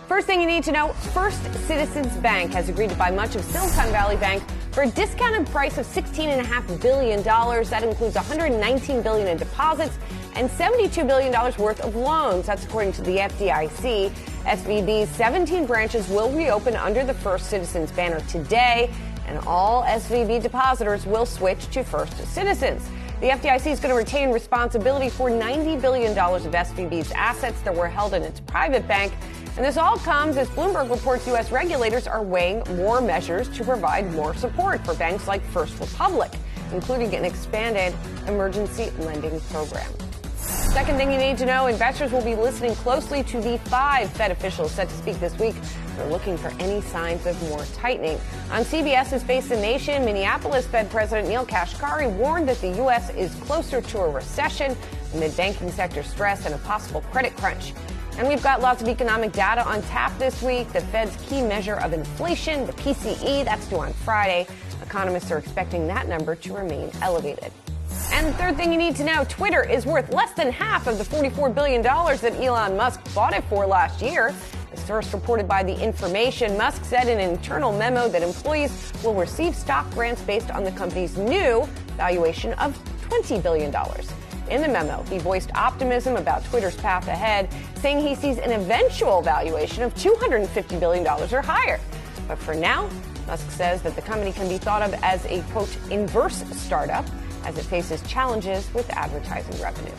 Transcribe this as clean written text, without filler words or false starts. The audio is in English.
First thing you need to know, First Citizens Bank has agreed to buy much of Silicon Valley Bank for a discounted price of $16.5 billion. That includes $119 billion in deposits and $72 billion worth of loans. That's according to the FDIC. SVB's 17 branches will reopen under the First Citizens banner today, and all SVB depositors will switch to First Citizens. The FDIC is going to retain responsibility for $90 billion of SVB's assets that were held in its private bank. And this all comes as Bloomberg reports U.S. regulators are weighing more measures to provide more support for banks like First Republic, including an expanded emergency lending program. Second thing you need to know, investors will be listening closely to the 5 Fed officials set to speak this week. They're looking for any signs of more tightening. On CBS's Face the Nation, Minneapolis Fed President Neil Kashkari warned that the U.S. is closer to a recession amid banking sector stress and a possible credit crunch. And we've got lots of economic data on tap this week. The Fed's key measure of inflation, the PCE, that's due on Friday. Economists are expecting that number to remain elevated. And the third thing you need to know, Twitter is worth less than half of the $44 billion that Elon Musk bought it for last year. As first reported by The Information, Musk said in an internal memo that employees will receive stock grants based on the company's new valuation of $20 billion. In the memo, he voiced optimism about Twitter's path ahead, saying he sees an eventual valuation of $250 billion or higher. But for now, Musk says that the company can be thought of as a, quote, inverse startup as it faces challenges with advertising revenue.